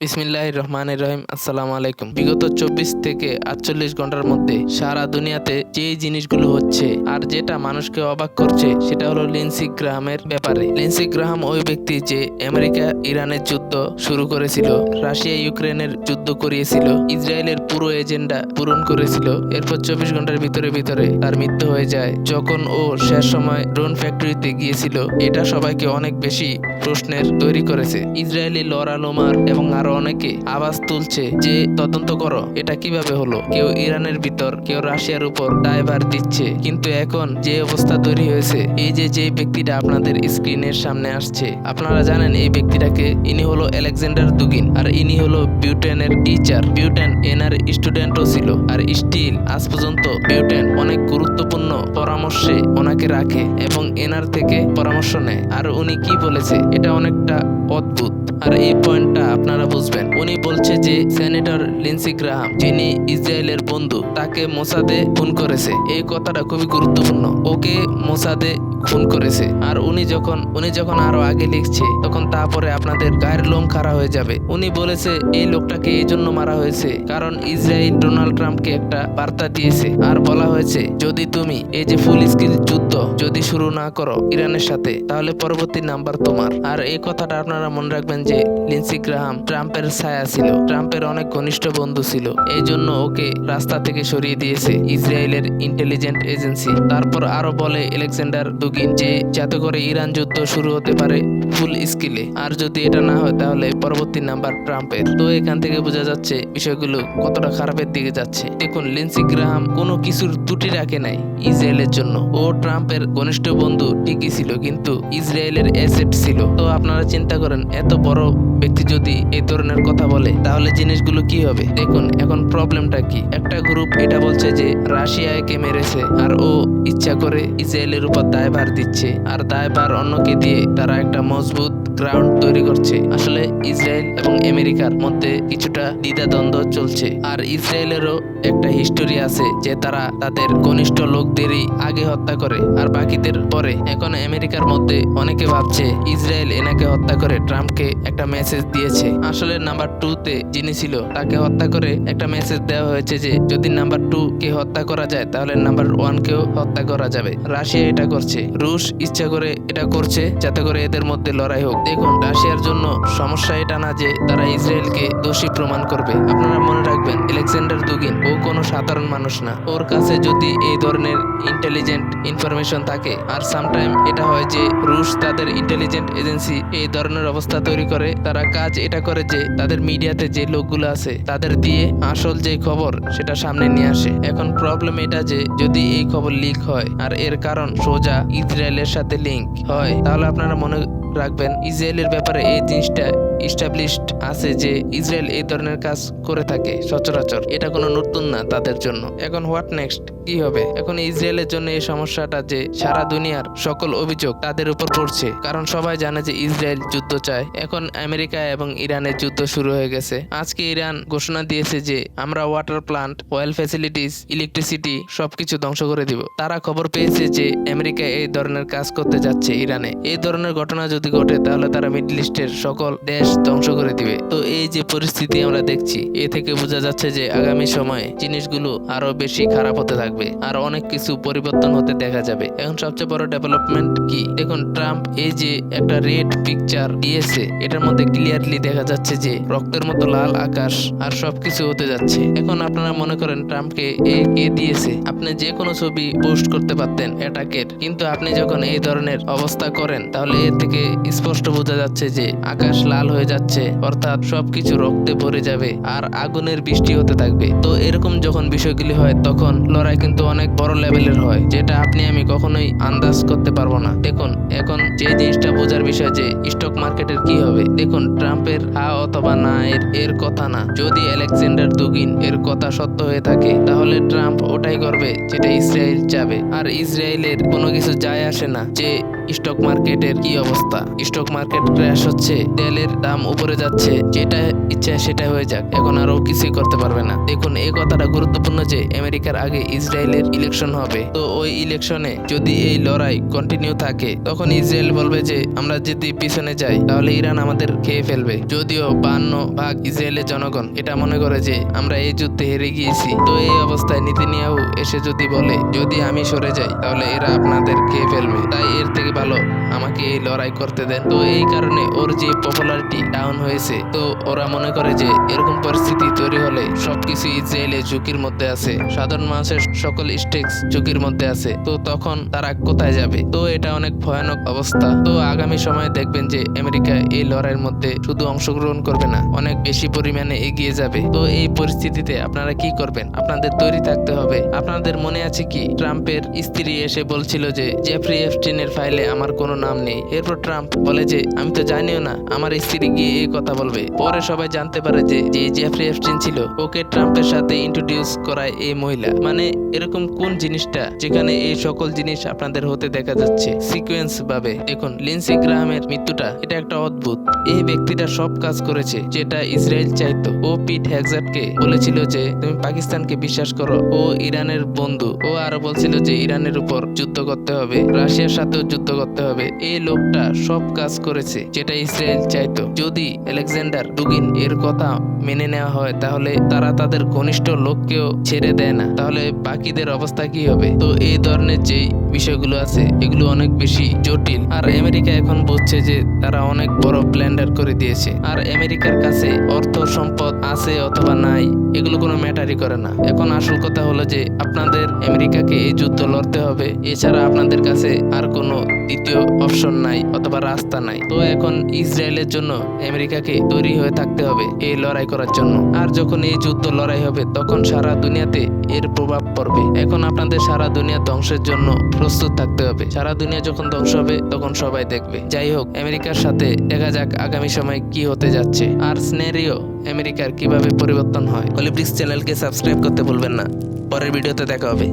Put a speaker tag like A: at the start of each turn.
A: বিসমিল্লাহির রহমানির রহিম। আসসালামু আলাইকুম। বিগত ২৪ থেকে ৪৮ ঘন্টার মধ্যে সারা দুনিয়াতে যে জিনিসগুলো হচ্ছে আর যেটা মানুষকে অবাক করছে সেটা হলো লিন্ডসে গ্রাহামের ব্যাপারে। লিন্ডসে গ্রাহাম ওই ব্যক্তি যে আমেরিকা ইরানের যুদ্ধ শুরু করেছিল, রাশিয়া ইউক্রেনের যুদ্ধ করিয়েছিল, ইসরায়েলের পুরো এজেন্ডা পূরণ করেছিল। এরপর ২৪ ঘন্টার ভিতরে তার মৃত্যু হয়ে যায় যখন ও শেষ সময় ড্রোন ফ্যাক্টরিতে গিয়েছিল। এটা সবাইকে অনেক বেশি প্রশ্নের তৈরি করেছে। ইসরায়েলি লরা লোমার এবং আরো অনেকে আওয়াজ তুলছে যে তদন্ত করো, এটা কিভাবে হলো। কেউ ইরানের ভিতর, কেউ রাশিয়ার উপর দায়ভার দিচ্ছে। কিন্তু এখন যে অবস্থা তৈরি হয়েছে, এই যে ব্যক্তিটা আপনাদের স্ক্রিনের সামনে আসছে, আপনারা জানেন এই ব্যক্তিটাকে। ইনি হলো আলেকজান্ডার দুগিন, আর ইনি হলো বিউটেনের টিচার। বিউটেন এনার স্টুডেন্টও ছিল, আর স্টিল আজ পর্যন্ত বিউটেন অনেক গুরুত্বপূর্ণ পরামর্শে ওনাকে রাখে এবং এনার থেকে পরামর্শ নেয়। আর উনি কি বলেছে এটা অনেকটা অদ্ভুত, আর এই পয়েন্টটা আপনারা বুঝবেন। উনি বলছে যে সেনেটর লিন্ডসে গ্রাহাম, যিনি ইসরায়েলের বন্ধু, তাকে মোসাদে খুন করেছে। এই কথাটা খুবই গুরুত্বপূর্ণ। ওকে মোসাদে খুন করেছে। আর উনি যখন আরো আগে লিখছে, তখন তারপরে আপনাদের গায়ের লোম খাড়া হয়ে যাবে। উনি বলেছে এই লোকটাকে এই জন্য মারা হয়েছে কারণ ইসরায়েল ডোনাল্ড ট্রাম্পকে একটা বার্তা দিয়েছে, আর বলা হয়েছে যদি তুমি এই যে ফুল স্কেল যুদ্ধ যদি শুরু না করো ইরানের সাথে, তাহলে পরবর্তী নাম্বার তোমার। আর এই কথাটা আপনারা মনে রাখবেন যে লিন্ডসে গ্রাহাম ট্রাম্পের ছায়া ছিল, ট্রাম্পের অনেক ঘনিষ্ঠ বন্ধু ছিল। এই জন্য ওকে রাস্তা থেকে সরিয়ে দিয়েছে ইসরায়েলের ইন্টেলিজেন্ট এজেন্সি। তারপর আরো বলে আলেকজান্ডার দুগিন যে যাতে করে ইরান যুদ্ধ শুরু হতে পারে ফুল স্কেলে, আর যদি এটা না হয় তাহলে পরবর্তী নাম্বার ট্রাম্পের। তো এখান থেকে বোঝা যাচ্ছে বিষয়গুলো কতটা খারাপের দিকে যাচ্ছে। দেখুন, লিন্ডসে গ্রাহাম কোনো কিছুর ত্রুটি রাখে নাই ইসরায়েলের জন্য। ও ট্রাম্পের ঘনিষ্ঠ বন্ধু ঠিকই ছিল, কিন্তু ইসরায়েলের অ্যাসেট ছিল। তো আপনারা চিন্তা করেন, এত বড় ব্যক্তি যদি এই ধরনের কথা বলে তাহলে জিনিসগুলো কি হবে। দেখুন এখন প্রবলেমটা কি। একটা গ্রুপ এটা বলছে যে রাশিয়া একে মেরেছে, আর ও ইচ্ছা করে ইসরায়েলের উপর দায়ভার দিচ্ছে, আর দায়ভার অন্যকে দিয়ে তারা একটা মজবুত গ্রাউন্ড তৈরি করছে। আসলে ইসরায়েল এবং আমেরিকার মধ্যে কিছুটা দ্বিধাদ্বন্দ্ব চলছে, আর ইসরায়েলেরও একটা হিস্টোরি আছে যে তারা তাদের ঘনিষ্ঠ লোকদেরই আগে হত্যা করে আর বাকিদের পরে। এখন আমেরিকার মধ্যে অনেকে ভাবছে ইসরায়েল এনাকে হত্যা করে ট্রাম্পকে একটা মেসেজ দিয়েছে। আসলে নাম্বার 2 তে যিনি ছিল তাকে হত্যা করে একটা মেসেজ দেওয়া হয়েছে যে যদি নাম্বার 2 কে হত্যা করা যায় তাহলে নাম্বার 1 কেও হত্যা করা যাবে। রাশিয়া এটা করছে, রুশ ইচ্ছা করে এটা করছে যাতে করে এদের মধ্যে লড়াই হোক। দেখুন, রাশিয়ার জন্য সমস্যা এটা না যে তারা ইসরায়েলকে দোষী প্রমাণ করবে। আপনারা মনে রাখবেন আলেকজান্ডার দুগিন ও কোনো সাধারণ মানুষ না। ওর কাছে যদি এই ধরনের ইন্টেলিজেন্ট ইনফরমেশন থাকে, আর সামটাইম এটা হয় যে রুশ তাদের ইন্টেলিজেন্ট এজেন্সি এই ধরনের অবস্থা তৈরি করে, তারা কাজ এটা করে যে তাদের মিডিয়াতে যে লোকগুলো আছে তাদের দিয়ে আসল যে খবর সেটা সামনে নিয়ে আসে। এখন প্রবলেম এটা যে যদি এই খবর লিক হয় আর এর কারণ সোজা ইসরায়েলের সাথে লিঙ্ক হয়, তাহলে আপনারা মনে রাখবেন ইসরায়েলের ব্যাপারে এই জিনিসটা এস্টাবলিশড আছে যে ইসরায়েল এই ধরনের কাজ করে থাকে সচরাচর। এটা কোনো নতুন না তাদের জন্য। এখন হোয়াট নেক্সট, কি হবে? এখন ইসরায়েলের জন্য এই সমস্যাটা যে সারা দুনিয়ার সকল অভিযোগ তাদের উপর পড়ছে, কারণ সবাই জানে যে ইসরায়েল যুদ্ধ চায়। এখন আমেরিকা এবং ইরানের যুদ্ধ শুরু হয়ে গেছে। আজকে ইরান ঘোষণা দিয়েছে যে আমরা water plant, oil facilities, electricity সবকিছু ধ্বংস করে দিব। তারা খবর পেয়েছে যে আমেরিকা এই ধরনের কাজ করতে যাচ্ছে ইরানে। এই ধরনের ঘটনা যদি ঘটে তাহলে তারা মিডল ইস্টের সকল দেশ ধ্বংস করে দিবে। তো এই যে পরিস্থিতি আমরা দেখছি, এ থেকে বোঝা যাচ্ছে যে আগামী সময়ে জিনিসগুলো আরো বেশি খারাপ হতে থাকবে, আর অনেক কিছু পরিবর্তন হতে দেখা যাবে। এখন সবচেয়ে বড় ডেভেলপমেন্ট কি? দেখুন, ট্রাম্প এই যে একটা রেড পিকচার দিয়েছে, এটার মধ্যে ক্লিয়ারলি দেখা যাচ্ছে যে রক্তের মতো লাল আকাশ আর সবকিছু হতে যাচ্ছে। এখন আপনারা মনে করেন ট্রাম্পকে কে দিয়েছে? আপনি যে কোনো ছবি পোস্ট করতে পারতেন অ্যাটাকের, কিন্তু আপনি যখন এই ধরনের অবস্থা করেন তাহলে এর থেকে স্পষ্ট বোঝা যাচ্ছে যে আকাশ লাল হয়ে যাচ্ছে, অর্থাৎ সবকিছু রক্তে ভরে যাবে আর আগুনের বৃষ্টি হতে থাকবে। তো এরকম যখন বিষয়গুলি হয় তখন লড়াই কিন্তু অনেক বড় লেভেলের হয়, যেটা আপনি আমি কখনোই আন্দাজ করতে পারবো না। দেখুন, এখন যে জিনিসটা বোঝার বিষয় যে স্টক মার্কেটের কি হবে। দেখুন, ট্রাম্পের হা অথবা না এর কথা না। যদি আলেকজান্ডার দুগিন এর কথা সত্য হয়ে থাকে তাহলে ট্রাম্প ওটাই করবে যেটা ইসরায়েল চাবে, আর ইসরায়েলের কোনো কিছু যায় আসে না যে স্টক মার্কেটের কি অবস্থা। স্টক মার্কেট ক্র্যাশ হচ্ছে, তেলের দাম উপরে যাচ্ছে, যেটা ইচ্ছা ইচ্ছা সেটা হয়ে যাক, এখন আর ও কিছুই করতে পারবে না। দেখুন, এই কথাটা গুরুত্বপূর্ণ যে আমেরিকার আগে ইসরায়েলের ইলেকশন হবে। তো ওই ইলেকশনে যদি এই লড়াই কন্টিনিউ থাকে, তখন ইসরায়েল বলবে যে আমরা যদি পিছনে যাই তাহলে ইরান আমাদের খেয়ে ফেলবে। যদিও 52% ইসরায়েলের জনগণ এটা মনে করে যে আমরা এই যুদ্ধে হেরে গিয়েছি। তো এই অবস্থায় নেতানিয়াহু এসে যদি বলে যদি আমি সরে যাই তাহলে এরা আপনাদের খেয়ে ফেলবে, তাই এর থেকে ভালো আমাকে এই লড়াই করতে দেন। তো এই কারণে ওর যে পপুলারিটি ডাউন হয়েছে, তো ওরা মনে করে যে এরকম পরিস্থিতি তৈরি হলে সবকিছু ইসরায়েলের ঝুঁকির মধ্যে আছে, সাধারণ মানুষের সকল স্টেকস ঝুঁকির মধ্যে আছে। তো তখন তারা কোথায় যাবে? তো এটা অনেক ভয়ানক অবস্থা। তো আগামী সময়ে দেখবেন যে আমেরিকা এই লড়াইয়ের মধ্যে শুধু অংশগ্রহণ করবে না, অনেক বেশি পরিমাণে এগিয়ে যাবে। তো এই পরিস্থিতিতে আপনারা কি করবেন? আপনাদের তৈরি থাকতে হবে। আপনাদের মনে আছে কি, ট্রাম্পের স্ত্রী এসে বলছিল যে জেফ্রি এপস্টাইনের ফাইলে আমার কোনো নাম নেই। এরপর ট্রাম্প বলে যে আমি তো জানিও না, আমার স্ত্রী গিয়ে এই কথা বলবে। পরে সবাই জানতে পারে যে যে জেফ্রি এপস্টাইন ছিল, ওকে ট্রাম্পের সাথে ইন্ট্রোডিউস করায় এই মহিলা। মানে এরকম কোন জিনিসটা যেখানে এই সকল জিনিস আপনাদের হতে দেখা যাচ্ছে সিকোয়েন্স ভাবে। দেখুন, লিন্ডসে গ্রাহামের মৃত্যুটা এটা একটা অদ্ভুত। এই ব্যক্তিটা সব কাজ করেছে যেটা ইসরায়েল চাইতো। ও পিট হেগজাটকে বলেছিল যে তুমি পাকিস্তানকে বিশ্বাস করো, ও ইরানের বন্ধু। ও আরো বলছিল যে ইরানের উপর যুদ্ধ করতে হবে, রাশিয়ার সাথেও যুদ্ধ করতে হবে। এই লোকটা সব কাজ করেছে যেটা ইসরায়েল চাইতো। যদি আলেকজান্ডার ডুগিন এর কথা মেনে নেওয়া হয় তাহলে তারা তাদের ঘনিষ্ঠ লোককেও ছেড়ে দেয় না, তাহলে বাকিদের অবস্থা কি হবে? তো এই ধরনের যে বিষয়গুলো আছে এগুলো অনেক বেশি জটিল। আর আমেরিকা এখন বুঝছে যে তারা অনেক বড় প্ল্যান্ডার করে দিয়েছে। আর আমেরিকার কাছে অর্থ সম্পদ আছে অথবা নাই এগুলো কোনো ম্যাটারই করে না। এখন আসল কথা হলো যে আপনাদের আমেরিকাকে এই যুদ্ধ লড়তে হবে, এছাড়া আপনাদের কাছে আর কোনো দ্বিতীয় অপশন নাই অথবা রাস্তা নাই। তো এখন ইসরায়েলের জন্য আমেরিকাকে তৈরি হয়ে থাকতে হবে এই লড়াই করার জন্য। আর যখন এই যুদ্ধ লড়াই হবে তখন সারা দুনিয়াতে এর প্রভাব পড়বে। এখন আপনাদের সারা দুনিয়া ধ্বংসের জন্য প্রস্তুত থাকতে হবে। সারা দুনিয়া যখন ধ্বংস হবে তখন সবাই দেখবে। যাই হোক, আমেরিকার সাথে দেখা যাক আগামী সময় কি হতে যাচ্ছে আর সিনারিও আমেরিকার কিভাবে পরিবর্তন হয়। কলিব্রিক্স চ্যানেলকে সাবস্ক্রাইব করতে ভুলবেন না। পরের ভিডিওতে দেখা হবে।